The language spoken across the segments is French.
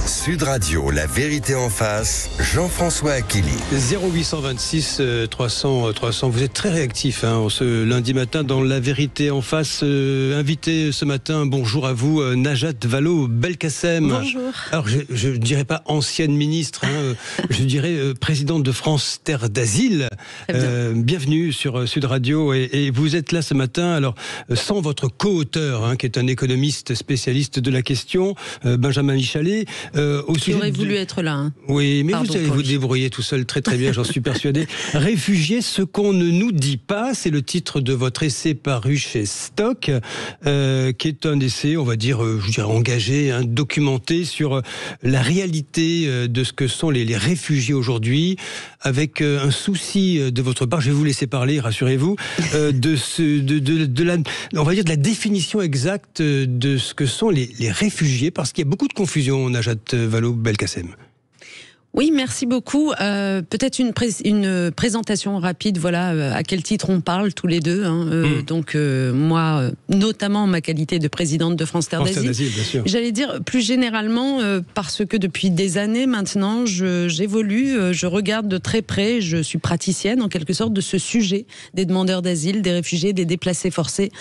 Sud Radio, la vérité en face, Jean-François Achili. 0826 300 300. Vous êtes très réactif ce lundi matin dans la vérité en face. Invité ce matin, bonjour à vous, Najat Vallaud-Belkacem. Bonjour. Alors je ne dirais pas ancienne ministre, je dirais présidente de France Terre d'Asile. Bienvenue sur Sud Radio et vous êtes là ce matin. Alors sans votre co-auteur, qui est un économiste spécialiste de la question, Benjamin Michalet. Qui aurait voulu être là. Oui, mais vous allez vous débrouiller tout seul très très bien, j'en suis persuadé. Réfugiés, ce qu'on ne nous dit pas, c'est le titre de votre essai paru chez Stock, qui est un essai, on va dire, je dirais engagé, documenté sur la réalité de ce que sont les réfugiés aujourd'hui, avec un souci de votre part, je vais vous laisser parler, rassurez-vous, de la définition exacte de ce que sont les réfugiés, parce qu'il y a beaucoup de confusion, Najat Vallaud-Belkacem. Oui, merci beaucoup. Peut-être une présentation rapide, voilà, à quel titre on parle tous les deux. Donc moi, notamment en ma qualité de présidente de France Terre d'Asile, j'allais dire plus généralement parce que depuis des années maintenant, j'évolue, je regarde de très près, je suis praticienne en quelque sorte de ce sujet des demandeurs d'asile, des réfugiés, des déplacés forcés,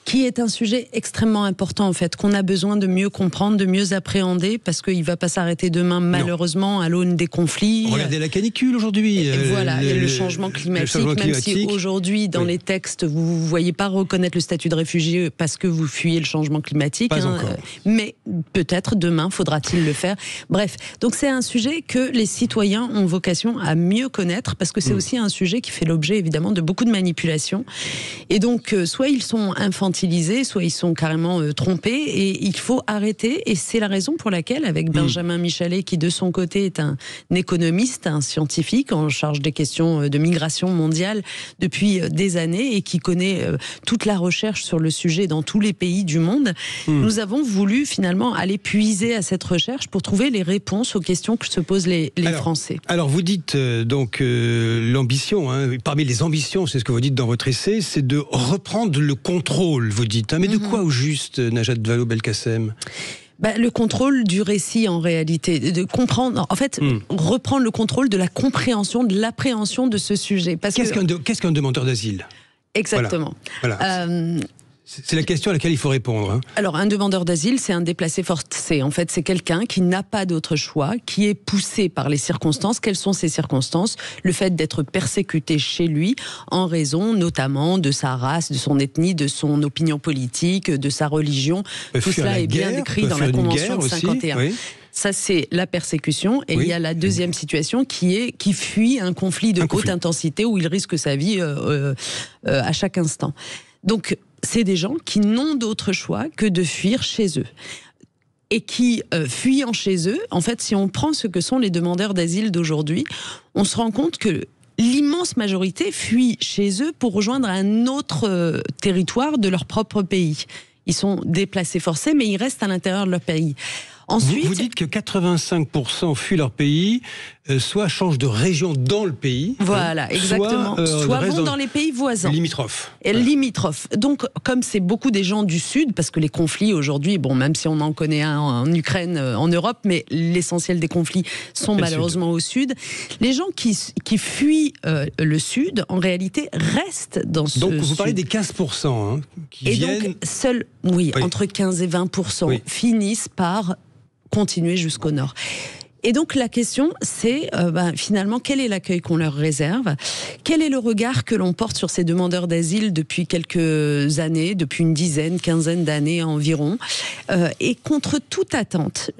qui est un sujet extrêmement important en fait, qu'on a besoin de mieux comprendre, de mieux appréhender, parce qu'il ne va pas s'arrêter demain malheureusement à l'aune des conflits. Regardez la canicule aujourd'hui. Voilà, et le changement climatique, même si aujourd'hui dans les textes vous ne voyez pas reconnaître le statut de réfugié parce que vous fuyez le changement climatique. Mais peut-être demain faudra-t-il le faire. Bref, donc c'est un sujet que les citoyens ont vocation à mieux connaître, parce que c'est aussi un sujet qui fait l'objet évidemment de beaucoup de manipulations. Et donc soit ils sont infantilisés, soit ils sont carrément trompés, et il faut arrêter, et c'est la raison pour laquelle avec Benjamin Michalet, qui de son côté est un économiste, un scientifique en charge des questions de migration mondiale depuis des années et qui connaît toute la recherche sur le sujet dans tous les pays du monde, nous avons voulu finalement aller puiser à cette recherche pour trouver les réponses aux questions que se posent les Français. Alors vous dites donc l'ambition, parmi les ambitions, c'est ce que vous dites dans votre essai, c'est de reprendre le contrôle, vous dites. Mais de quoi au juste, Najat Vallaud-Belkacem ? Le contrôle du récit en réalité, de comprendre, en fait, reprendre le contrôle de la compréhension, de l'appréhension de ce sujet. Qu'est-ce qu'un demandeur d'asile ? Exactement. Voilà. C'est la question à laquelle il faut répondre. Alors, un demandeur d'asile, c'est un déplacé forcé. En fait, c'est quelqu'un qui n'a pas d'autre choix, qui est poussé par les circonstances. Quelles sont ces circonstances ? Le fait d'être persécuté chez lui, en raison notamment de sa race, de son ethnie, de son opinion politique, de sa religion. Tout cela est bien décrit dans la Convention de 51. Oui. Ça, c'est la persécution. Et il y a la deuxième situation qui fuit un conflit de haute intensité où il risque sa vie à chaque instant. Donc, c'est des gens qui n'ont d'autre choix que de fuir chez eux. Et qui, fuyant chez eux, en fait, si on prend ce que sont les demandeurs d'asile d'aujourd'hui, on se rend compte que l'immense majorité fuit chez eux pour rejoindre un autre territoire de leur propre pays. Ils sont déplacés forcés, mais ils restent à l'intérieur de leur pays. Ensuite, vous dites que 85% fuient leur pays, soit changent de région dans le pays. Voilà, exactement. Soit vont dans les pays voisins. Limitrophes. Limitrophes. Donc, comme c'est beaucoup des gens du Sud, parce que les conflits aujourd'hui, même si on en connaît un en Ukraine, en Europe, mais l'essentiel des conflits sont malheureusement au Sud. Les gens qui fuient le Sud, en réalité, restent dans ce Donc, vous Sud. parlez des 15% qui viennent... Et donc, seuls, entre 15 et 20% finissent par continuer jusqu'au nord. Et donc la question, c'est finalement quel est l'accueil qu'on leur réserve ? Quel est le regard que l'on porte sur ces demandeurs d'asile depuis quelques années, depuis une dizaine, quinzaine d'années environ ? Et contre toute attente,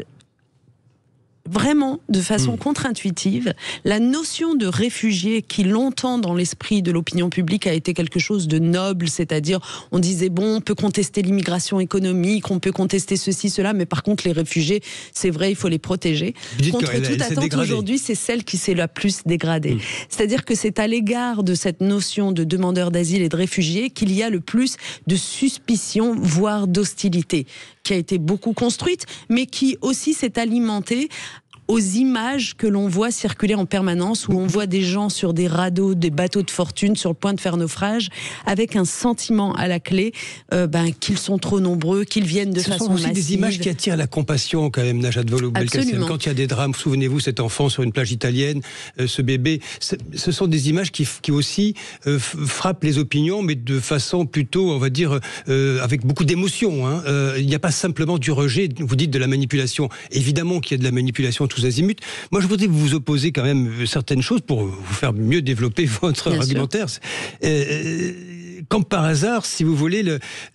vraiment de façon contre-intuitive, la notion de réfugié qui longtemps dans l'esprit de l'opinion publique a été quelque chose de noble, c'est-à-dire on disait on peut contester l'immigration économique, on peut contester ceci, cela, mais par contre les réfugiés, c'est vrai, il faut les protéger. Contre toute attente, aujourd'hui, c'est celle qui s'est la plus dégradée. C'est-à-dire que c'est à l'égard de cette notion de demandeurs d'asile et de réfugiés qu'il y a le plus de suspicion, voire d'hostilité, qui a été beaucoup construite, mais qui aussi s'est alimentée aux images que l'on voit circuler en permanence, où on voit des gens sur des radeaux, des bateaux de fortune sur le point de faire naufrage, avec un sentiment à la clé qu'ils sont trop nombreux, qu'ils viennent de façon massive. Ce sont aussi des images qui attirent la compassion quand même, Najat Vallaud-Belkacem. Quand il y a des drames, souvenez-vous, cet enfant sur une plage italienne, ce bébé, ce sont des images qui aussi frappent les opinions, mais de façon plutôt, on va dire, avec beaucoup d'émotion. Hein. Il n'y a pas simplement du rejet, vous dites de la manipulation. Évidemment qu'il y a de la manipulation tous azimuts. Moi, je voudrais vous opposer quand même certaines choses pour vous faire mieux développer votre argumentaire. Comme par hasard, si vous voulez,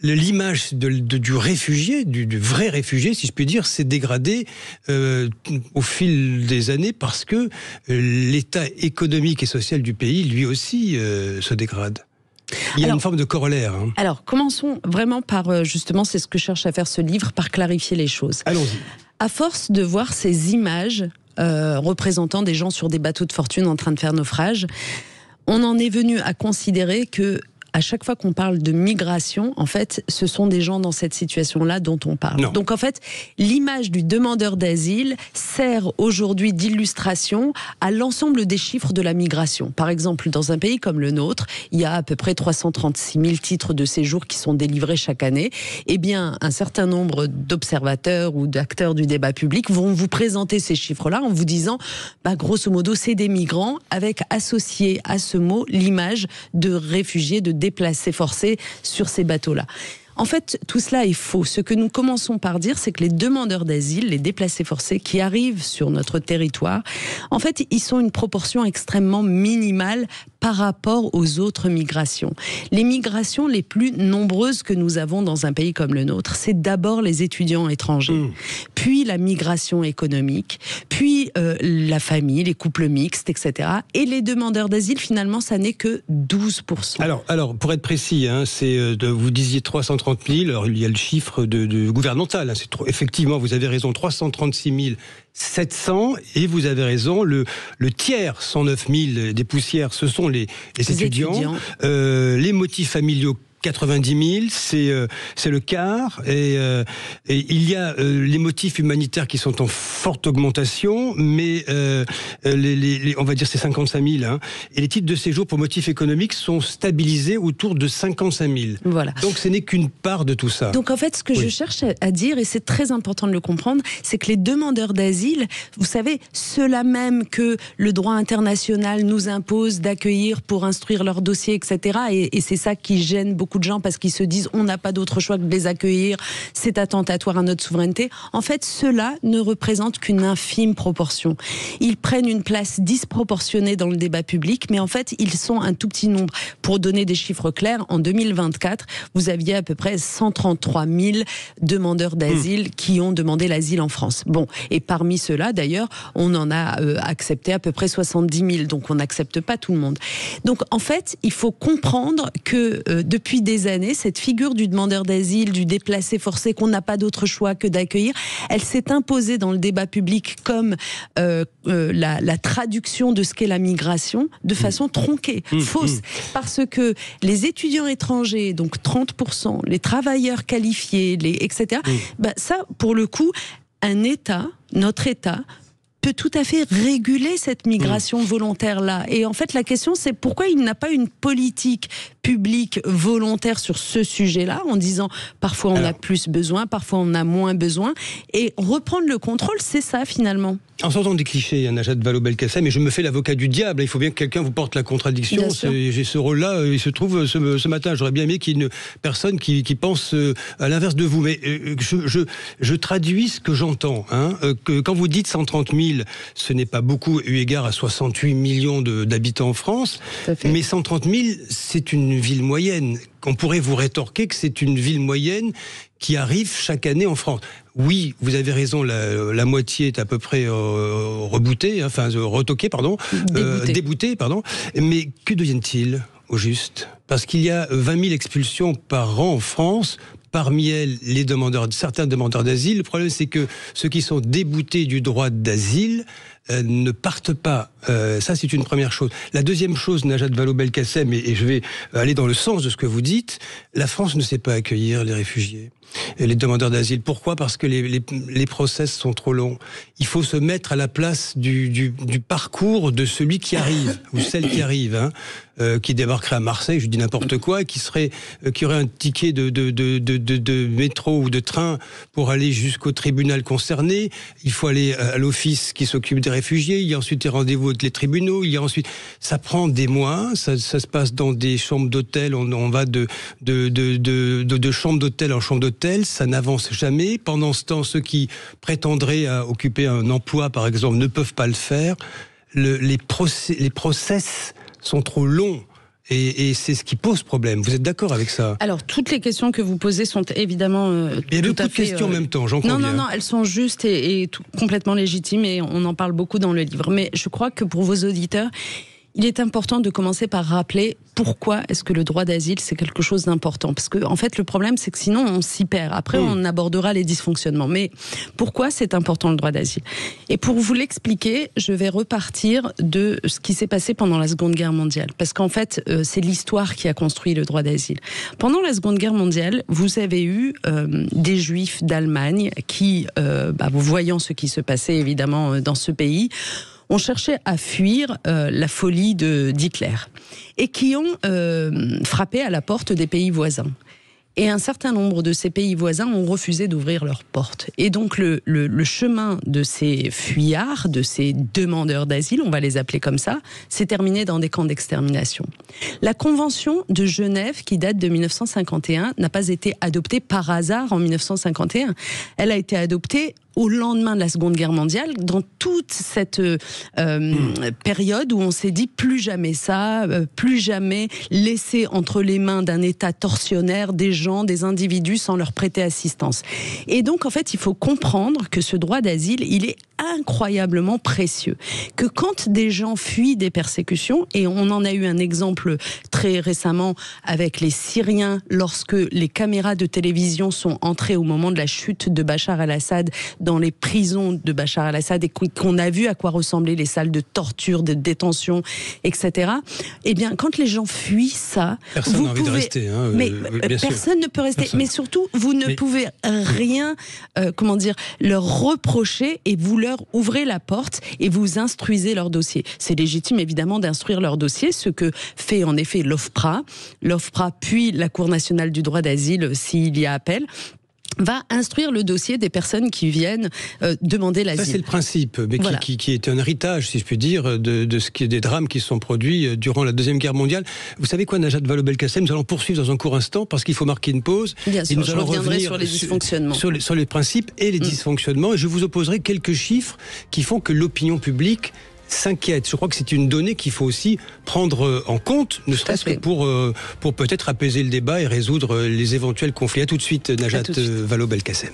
l'image du réfugié, du vrai réfugié, si je puis dire, s'est dégradée au fil des années parce que l'état économique et social du pays, lui aussi, se dégrade. Il y a une forme de corollaire. Hein. Alors, commençons vraiment par, justement, c'est ce que cherche à faire ce livre, par clarifier les choses. Allons-y. À force de voir ces images représentant des gens sur des bateaux de fortune en train de faire naufrage, on en est venu à considérer que à chaque fois qu'on parle de migration, en fait, ce sont des gens dans cette situation-là dont on parle. Non. Donc, en fait, l'image du demandeur d'asile sert aujourd'hui d'illustration à l'ensemble des chiffres de la migration. Par exemple, dans un pays comme le nôtre, il y a à peu près 336 000 titres de séjour qui sont délivrés chaque année. Eh bien, un certain nombre d'observateurs ou d'acteurs du débat public vont vous présenter ces chiffres-là en vous disant, grosso modo, c'est des migrants, avec associé à ce mot l'image de réfugiés, de déplacés forcés sur ces bateaux-là. En fait, tout cela est faux. Ce que nous commençons par dire, c'est que les demandeurs d'asile, les déplacés forcés qui arrivent sur notre territoire, en fait, ils sont une proportion extrêmement minimale par rapport aux autres migrations. Les migrations les plus nombreuses que nous avons dans un pays comme le nôtre, c'est d'abord les étudiants étrangers, puis la migration économique, puis la famille, les couples mixtes, etc. Et les demandeurs d'asile, finalement, ça n'est que 12%. Alors, pour être précis, hein, vous disiez 330 000, alors il y a le chiffre de gouvernemental, hein, effectivement, vous avez raison, 336 700, et vous avez raison, le tiers, 109 000 des poussières, ce sont les étudiants. Les motifs familiaux, 90 000, c'est le quart, et il y a les motifs humanitaires qui sont en forte augmentation, mais on va dire c'est 55 000, hein, et les titres de séjour pour motifs économiques sont stabilisés autour de 55 000. Voilà. Donc ce n'est qu'une part de tout ça. Donc en fait, ce que je cherche à dire, et c'est très important de le comprendre, c'est que les demandeurs d'asile, vous savez, ceux-là même que le droit international nous impose d'accueillir pour instruire leurs dossiers, etc., et c'est ça qui gêne beaucoup de gens parce qu'ils se disent on n'a pas d'autre choix que de les accueillir, c'est attentatoire à notre souveraineté. En fait, ceux-là ne représentent qu'une infime proportion. Ils prennent une place disproportionnée dans le débat public, mais en fait, ils sont un tout petit nombre. Pour donner des chiffres clairs, en 2024, vous aviez à peu près 133 000 demandeurs d'asile qui ont demandé l'asile en France. Bon, et parmi ceux-là, d'ailleurs, on en a accepté à peu près 70 000, donc on n'accepte pas tout le monde. Donc, en fait, il faut comprendre que depuis des années, cette figure du demandeur d'asile, du déplacé forcé qu'on n'a pas d'autre choix que d'accueillir, elle s'est imposée dans le débat public comme la traduction de ce qu'est la migration de façon tronquée, fausse. Parce que les étudiants étrangers, donc 30%, les travailleurs qualifiés, etc., ça, pour le coup, un État, notre État, peut tout à fait réguler cette migration volontaire-là. Et en fait, la question, c'est pourquoi il n'a pas une politique publique volontaire sur ce sujet-là, en disant parfois on a plus besoin, parfois on a moins besoin, et reprendre le contrôle, c'est ça finalement. En sortant des clichés, Najat Vallaud-Belkacem, mais je me fais l'avocat du diable, il faut bien que quelqu'un vous porte la contradiction. J'ai ce rôle-là, il se trouve ce matin, j'aurais bien aimé qu'il y ait une personne qui pense à l'inverse de vous, mais je traduis ce que j'entends. Hein, que quand vous dites 130 000, ce n'est pas beaucoup eu égard à 68 millions d'habitants en France, mais 130 000, c'est une ville moyenne. On pourrait vous rétorquer que c'est une ville moyenne qui arrive chaque année en France. Oui, vous avez raison, la moitié est à peu près rebootée, enfin retoquée, pardon, déboutée, pardon. Mais que deviennent-ils au juste? Parce qu'il y a 20 000 expulsions par an en France. Parmi elles, certains demandeurs d'asile. Le problème, c'est que ceux qui sont déboutés du droit d'asile ne partent pas. Ça, c'est une première chose. La deuxième chose, Najat Vallaud-Belkacem, et je vais aller dans le sens de ce que vous dites, la France ne sait pas accueillir les réfugiés. les demandeurs d'asile. Pourquoi ? Parce que les process sont trop longs. Il faut se mettre à la place du parcours de celui qui arrive, ou celle qui arrive, qui débarquerait à Marseille, je dis n'importe quoi, qui aurait un ticket de métro ou de train pour aller jusqu'au tribunal concerné. Il faut aller à l'office qui s'occupe des réfugiés. Il y a ensuite des rendez-vous avec les tribunaux. Il y a ensuite, ça prend des mois. Ça se passe dans des chambres d'hôtel. On va de chambre d'hôtel en chambre d'hôtel. Ça n'avance jamais. Pendant ce temps, ceux qui prétendraient à occuper un emploi, par exemple, ne peuvent pas le faire. Les process sont trop longs. Et c'est ce qui pose problème. Vous êtes d'accord avec ça ? Alors, toutes les questions que vous posez sont évidemment il y a beaucoup de questions en même temps, j'en conviens. Non, elles sont justes et complètement légitimes et on en parle beaucoup dans le livre. Mais je crois que pour vos auditeurs, il est important de commencer par rappeler pourquoi est-ce que le droit d'asile, c'est quelque chose d'important. Parce que, en fait, le problème, c'est que sinon, on s'y perd. Après, on abordera les dysfonctionnements. Mais pourquoi c'est important, le droit d'asile ? Et pour vous l'expliquer, je vais repartir de ce qui s'est passé pendant la Seconde Guerre mondiale. Parce qu'en fait, c'est l'histoire qui a construit le droit d'asile. Pendant la Seconde Guerre mondiale, vous avez eu des Juifs d'Allemagne qui, voyant ce qui se passait, évidemment, dans ce pays, on cherchait à fuir la folie d'Hitler et qui ont frappé à la porte des pays voisins. Et un certain nombre de ces pays voisins ont refusé d'ouvrir leurs portes. Et donc le chemin de ces fuyards, de ces demandeurs d'asile, on va les appeler comme ça, s'est terminé dans des camps d'extermination. La Convention de Genève, qui date de 1951, n'a pas été adoptée par hasard en 1951. Elle a été adoptée au lendemain de la Seconde Guerre mondiale, dans toute cette période où on s'est dit plus jamais ça, plus jamais laisser entre les mains d'un État tortionnaire des gens, des individus sans leur prêter assistance. Et donc en fait, il faut comprendre que ce droit d'asile, il est incroyablement précieux. Que quand des gens fuient des persécutions, et on en a eu un exemple très récemment avec les Syriens, lorsque les caméras de télévision sont entrées au moment de la chute de Bachar el-Assad dans les prisons de Bachar el-Assad et qu'on a vu à quoi ressemblaient les salles de torture, de détention, etc. Eh bien, quand les gens fuient ça, personne n'a envie de rester. Mais personne ne peut rester. Personne. Mais surtout, vous ne pouvez rien, leur reprocher et vous leur ouvrez la porte et vous instruisez leur dossier. C'est légitime, évidemment, d'instruire leur dossier, ce que fait en effet l'OFPRA, puis la Cour nationale du droit d'asile, s'il y a appel, va instruire le dossier des personnes qui viennent demander l'asile. Ça, c'est le principe, mais voilà. qui est un héritage, si je puis dire, des drames qui se sont produits durant la Deuxième Guerre mondiale. Vous savez quoi, Najat Vallaud-Belkacem, nous allons poursuivre dans un court instant, parce qu'il faut marquer une pause. Bien sûr, et nous je allons reviendrai revenir sur les dysfonctionnements. Sur les principes et les dysfonctionnements, et je vous opposerai quelques chiffres qui font que l'opinion publique s'inquiète. Je crois que c'est une donnée qu'il faut aussi prendre en compte, ne serait-ce que pour peut-être apaiser le débat et résoudre les éventuels conflits. À tout de suite, Najat Vallaud-Belkacem.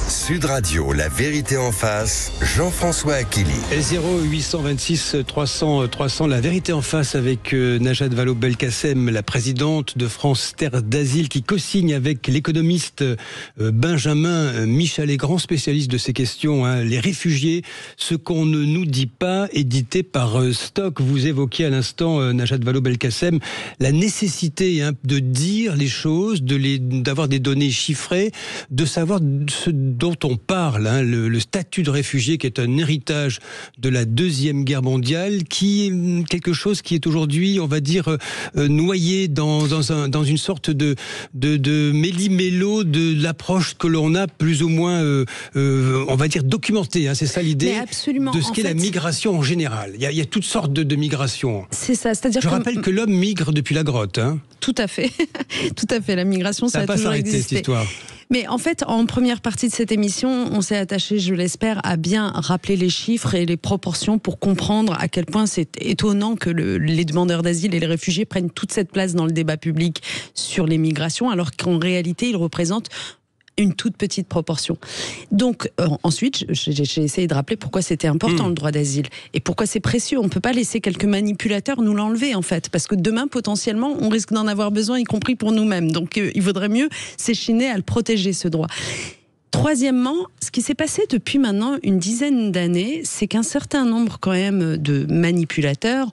Sud Radio, la vérité en face, Jean-François Akili. 0826 300 300, la vérité en face avec Najat Vallaud-Belkacem, la présidente de France Terre d'Asile, qui co-signe avec l'économiste Benjamin Michalet, grand spécialiste de ces questions, les réfugiés, ce qu'on ne nous dit pas, édité par Stock. Vous évoquiez à l'instant, Najat Vallaud-Belkacem, la nécessité de dire les choses, d'avoir des données chiffrées, de savoir ce dont on parle, le statut de réfugié qui est un héritage de la Deuxième Guerre mondiale, qui est quelque chose qui est aujourd'hui, on va dire, noyé dans une sorte de méli-mélo de l'approche que l'on a plus ou moins, on va dire, documentée. C'est ça l'idée de ce qu'est la migration en général. Il y a toutes sortes de migrations. C'est ça, c'est-à-dire Je rappelle que l'homme migre depuis la grotte. Tout à fait. Tout à fait. La migration, ça a toujours existé. Cette histoire. Mais en fait, en première partie de cette émission, on s'est attaché, je l'espère, à bien rappeler les chiffres et les proportions pour comprendre à quel point c'est étonnant que les demandeurs d'asile et les réfugiés prennent toute cette place dans le débat public sur les migrations, alors qu'en réalité, ils représentent une toute petite proportion. Donc, ensuite, j'ai essayé de rappeler pourquoi c'était important, le droit d'asile, et pourquoi c'est précieux. On ne peut pas laisser quelques manipulateurs nous l'enlever, en fait, parce que demain, potentiellement, on risque d'en avoir besoin, y compris pour nous-mêmes. Donc, il vaudrait mieux s'échiner à le protéger, ce droit. Troisièmement, ce qui s'est passé depuis maintenant une dizaine d'années, c'est qu'un certain nombre, quand même, de manipulateurs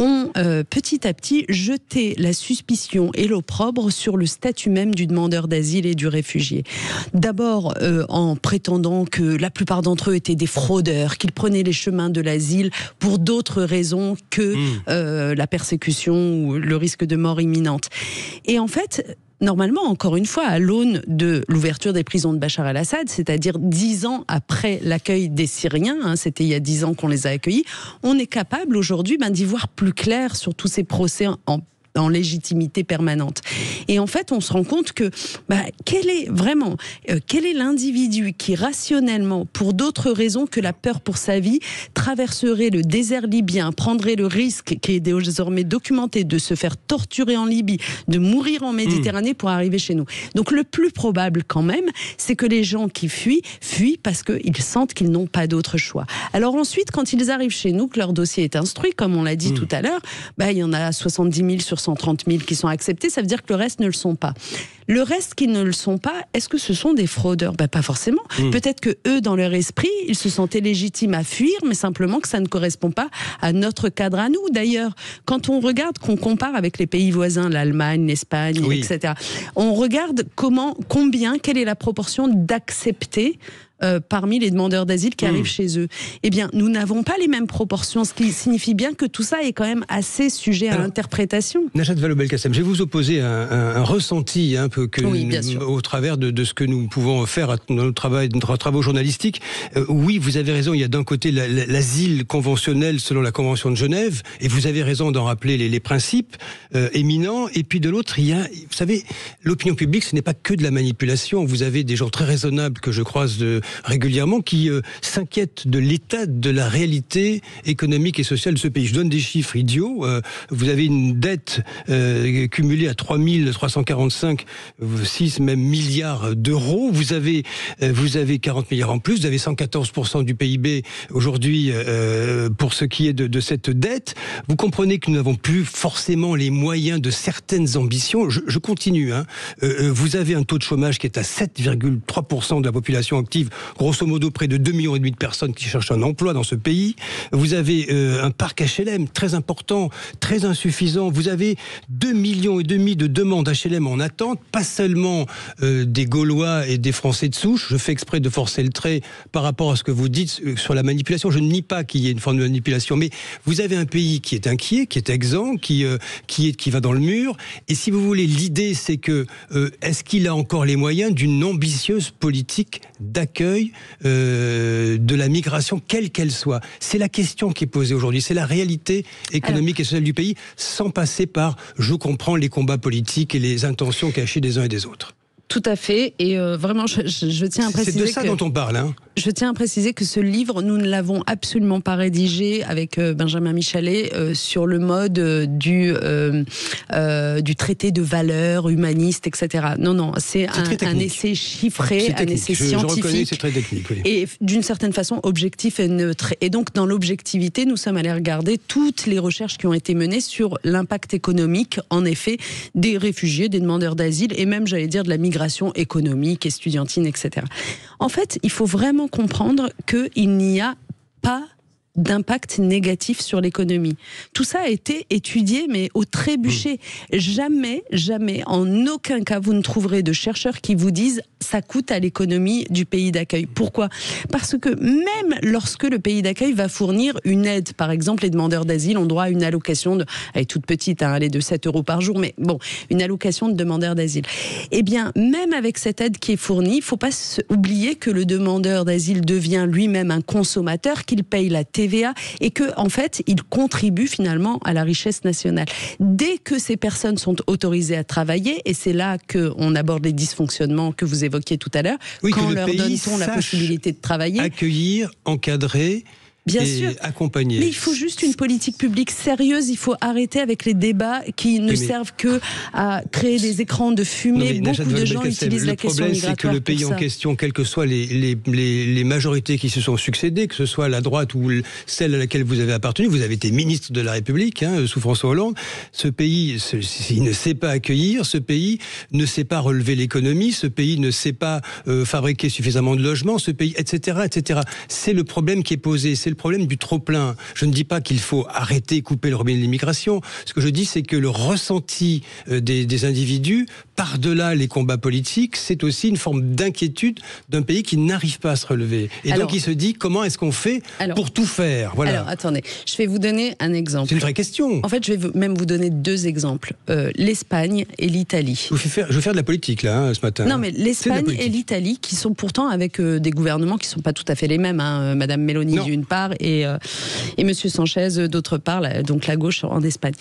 ont petit à petit jeté la suspicion et l'opprobre sur le statut même du demandeur d'asile et du réfugié. D'abord en prétendant que la plupart d'entre eux étaient des fraudeurs, qu'ils prenaient les chemins de l'asile pour d'autres raisons que la persécution ou le risque de mort imminente. Et en fait, normalement, encore une fois, à l'aune de l'ouverture des prisons de Bachar el-Assad, c'est-à-dire 10 ans après l'accueil des Syriens, c'était il y a 10 ans qu'on les a accueillis, on est capable aujourd'hui d'y voir plus clair sur tous ces procès en légitimité permanente. Et en fait, on se rend compte que quel est l'individu qui rationnellement, pour d'autres raisons que la peur pour sa vie, traverserait le désert libyen, prendrait le risque qui est désormais documenté de se faire torturer en Libye, de mourir en Méditerranée pour arriver chez nous. Donc le plus probable quand même, c'est que les gens qui fuient parce qu'ils sentent qu'ils n'ont pas d'autre choix. Alors ensuite, quand ils arrivent chez nous, que leur dossier est instruit, comme on l'a dit tout à l'heure, il y en a 70 000 sur 130 000 qui sont acceptés, ça veut dire que le reste ne le sont pas. Le reste qui ne le sont pas, est-ce que ce sont des fraudeurs ? Pas forcément. Peut-être que eux, dans leur esprit, ils se sentaient légitimes à fuir, mais simplement que ça ne correspond pas à notre cadre à nous. D'ailleurs, quand on regarde, qu'on compare avec les pays voisins, l'Allemagne, l'Espagne, etc., on regarde quelle est la proportion d'acceptés parmi les demandeurs d'asile qui arrivent chez eux. Eh bien, nous n'avons pas les mêmes proportions, ce qui signifie bien que tout ça est quand même assez sujet à l'interprétation. Najat Vallaud-Belkacem, je vais vous opposer un ressenti au travers de ce que nous pouvons faire dans nos travaux journalistiques. Oui, vous avez raison, il y a d'un côté l'asile conventionnel selon la Convention de Genève, et vous avez raison d'en rappeler les principes éminents, et puis de l'autre, il y a, vous savez, l'opinion publique, ce n'est pas que de la manipulation. Vous avez des gens très raisonnables que je croise régulièrement qui s'inquiètent de l'état de la réalité économique et sociale de ce pays. Je donne des chiffres idiots. Vous avez une dette cumulée à 345, 6 même milliards d'euros. Vous avez 40 milliards en plus. Vous avez 114% du PIB aujourd'hui pour ce qui est de cette dette. Vous comprenez que nous n'avons plus forcément les moyens de certaines ambitions. Je continue. Vous avez un taux de chômage qui est à 7,3% de la population active. Grosso modo, près de 2,5 millions de personnes qui cherchent un emploi dans ce pays. Vous avez un parc HLM très important, très insuffisant. Vous avez 2,5 millions de demandes HLM en attente, pas seulement des Gaulois et des Français de souche. Je fais exprès de forcer le trait par rapport à ce que vous dites sur la manipulation. Je ne nie pas qu'il y ait une forme de manipulation, mais vous avez un pays qui est inquiet, qui est exempt, qui va dans le mur. Et si vous voulez, l'idée, c'est que est-ce qu'il a encore les moyens d'une ambitieuse politique d'accueil de la migration, quelle qu'elle soit? C'est la question qui est posée aujourd'hui. C'est la réalité économique et sociale du pays, sans passer par, je comprends, les combats politiques et les intentions cachées des uns et des autres. Tout à fait, et vraiment, je tiens à préciser c'est de ça dont on parle, Je tiens à préciser que ce livre, nous ne l'avons absolument pas rédigé avec Benjamin Michalet sur le mode du traité de valeurs humanistes, etc. Non, c'est un essai chiffré, un essai scientifique. Je reconnais, c'est très technique. Oui. Et d'une certaine façon objectif et neutre. Et donc, dans l'objectivité, nous sommes allés regarder toutes les recherches qui ont été menées sur l'impact économique, en effet, des réfugiés, des demandeurs d'asile, et même, j'allais dire, de la migration économique, estudiantine, etc. En fait, il faut vraiment comprendre qu'il n'y a pas d'impact négatif sur l'économie. Tout ça a été étudié, mais au trébuchet. Jamais, en aucun cas, vous ne trouverez de chercheurs qui vous disent ça coûte à l'économie du pays d'accueil. Pourquoi ? Parce que même lorsque le pays d'accueil va fournir une aide, par exemple, les demandeurs d'asile ont droit à une allocation, elle est toute petite, elle est de 7 € par jour, mais bon, une allocation de demandeurs d'asile. Eh bien, même avec cette aide qui est fournie, il ne faut pas oublier que le demandeur d'asile devient lui-même un consommateur, qu'il paye la TVA et que, en fait, il contribue finalement à la richesse nationale. Dès que ces personnes sont autorisées à travailler, et c'est là qu'on aborde les dysfonctionnements que vous évoquiez tout à l'heure, quand leur donne-t-on la possibilité de travailler ? Accueillir, encadrer... Bien sûr, accompagner. Mais il faut juste une politique publique sérieuse. Il faut arrêter avec les débats qui ne servent que à créer des écrans de fumée. Beaucoup de gens utilisent la question migratoire. Le problème, c'est que le pays en question, quelles que soient les majorités qui se sont succédées, que ce soit la droite ou celle à laquelle vous avez appartenu, vous avez été ministre de la République sous François Hollande. Ce pays, il ne sait pas accueillir. Ce pays ne sait pas relever l'économie. Ce pays ne sait pas fabriquer suffisamment de logements. Ce pays, etc., etc. C'est le problème qui est posé. C'est le problème du trop-plein. Je ne dis pas qu'il faut arrêter, couper le robinet de l'immigration. Ce que je dis, c'est que le ressenti des individus, par-delà les combats politiques, c'est aussi une forme d'inquiétude d'un pays qui n'arrive pas à se relever. Et donc il se dit, comment est-ce qu'on fait pour tout faire? Voilà. Alors attendez, je vais vous donner un exemple. C'est une vraie question. En fait, je vais même vous donner 2 exemples. L'Espagne et l'Italie. Je vais faire de la politique là, ce matin. Non, mais l'Espagne et l'Italie, qui sont pourtant avec des gouvernements qui ne sont pas tout à fait les mêmes. Madame Meloni d'une part et Monsieur Sanchez d'autre part, donc la gauche en Espagne.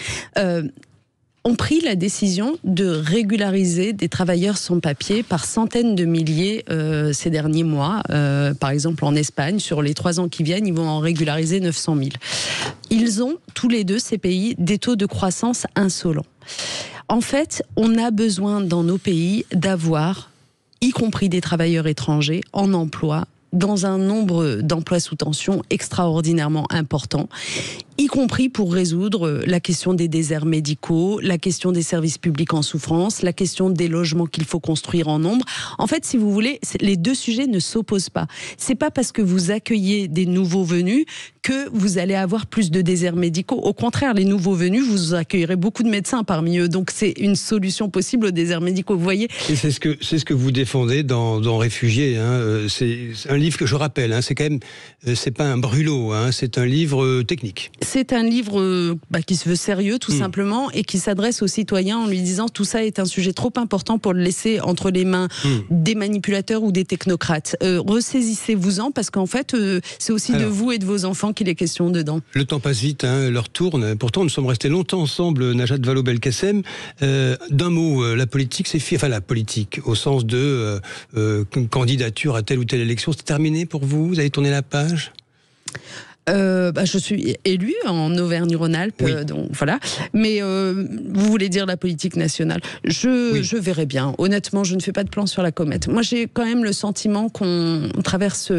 Ont pris la décision de régulariser des travailleurs sans papier par centaines de milliers ces derniers mois. Par exemple, en Espagne, sur les 3 ans qui viennent, ils vont en régulariser 900 000. Ils ont, tous les deux, ces pays, des taux de croissance insolents. En fait, on a besoin dans nos pays d'avoir, y compris des travailleurs étrangers, en emploi, dans un nombre d'emplois sous tension extraordinairement important, y compris pour résoudre la question des déserts médicaux, la question des services publics en souffrance, la question des logements qu'il faut construire en nombre. En fait, si vous voulez, les 2 sujets ne s'opposent pas. C'est pas parce que vous accueillez des nouveaux venus que vous allez avoir plus de déserts médicaux. Au contraire, les nouveaux venus, vous accueillerez beaucoup de médecins parmi eux. Donc c'est une solution possible aux déserts médicaux, vous voyez. Et c'est ce que vous défendez dans Réfugiés. C'est un livre que je rappelle. C'est quand même, c'est pas un brûlot. C'est un livre technique. C'est un livre qui se veut sérieux, tout simplement, et qui s'adresse aux citoyens en lui disant tout ça est un sujet trop important pour le laisser entre les mains des manipulateurs ou des technocrates. Ressaisissez-vous-en, parce qu'en fait, c'est aussi de vous et de vos enfants qu'il est question dedans. Le temps passe vite, l'heure tourne. Pourtant, nous sommes restés longtemps ensemble, Najat Vallaud-Belkacem. D'un mot, la politique, la politique, au sens de candidature à telle ou telle élection, c'est terminé pour vous? Vous avez tourné la page? Je suis élue en Auvergne-Rhône-Alpes, donc voilà. Mais vous voulez dire la politique nationale? Je verrai bien. Honnêtement, je ne fais pas de plan sur la comète. Moi, j'ai quand même le sentiment qu'on traverse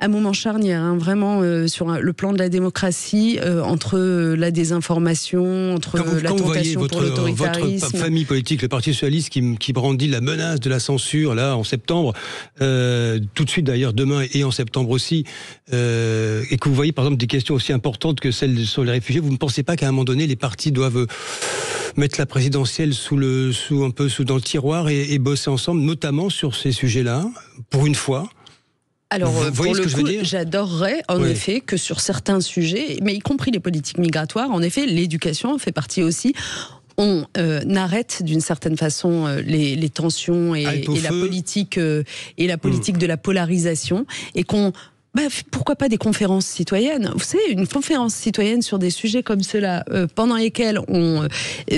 un moment charnière, vraiment sur le plan de la démocratie, entre la désinformation, entre la tentation pour l'autoritarisme. Votre famille politique, le Parti socialiste, qui brandit la menace de la censure là en septembre, tout de suite d'ailleurs demain et en septembre aussi, et que vous voyez par exemple des questions aussi importantes que celles sur les réfugiés, vous ne pensez pas qu'à un moment donné les partis doivent mettre la présidentielle un peu dans le tiroir et bosser ensemble, notamment sur ces sujets-là, pour une fois? Alors, pour le coup, j'adorerais en effet que sur certains sujets, mais y compris les politiques migratoires, en effet, l'éducation fait partie aussi. On arrête d'une certaine façon les tensions et la politique de la polarisation, et qu'on pourquoi pas des conférences citoyennes? Vous savez, une conférence citoyenne sur des sujets comme ceux-là, pendant lesquels on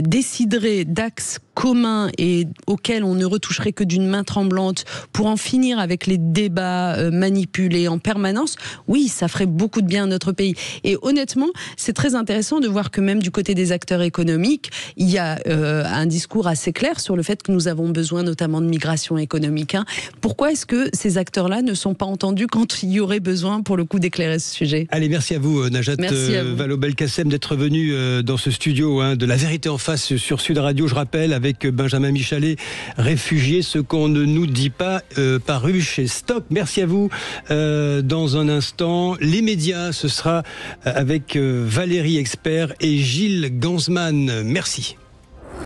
déciderait d'axes communs et auxquels on ne retoucherait que d'une main tremblante pour en finir avec les débats manipulés en permanence, oui, ça ferait beaucoup de bien à notre pays. Et honnêtement, c'est très intéressant de voir que même du côté des acteurs économiques, il y a un discours assez clair sur le fait que nous avons besoin notamment de migration économique. Pourquoi est-ce que ces acteurs-là ne sont pas entendus quand il y aurait besoin, pour le coup, d'éclairer ce sujet? Allez, merci à vous, Najat Vallaud-Belkacem, d'être venue dans ce studio de La Vérité en Face sur Sud Radio. Je rappelle, avec Benjamin Michalet, Réfugiés, ce qu'on ne nous dit pas, paru chez Stock. Merci à vous. Dans un instant, les médias, ce sera avec Valérie Expert et Gilles Gansman. Merci.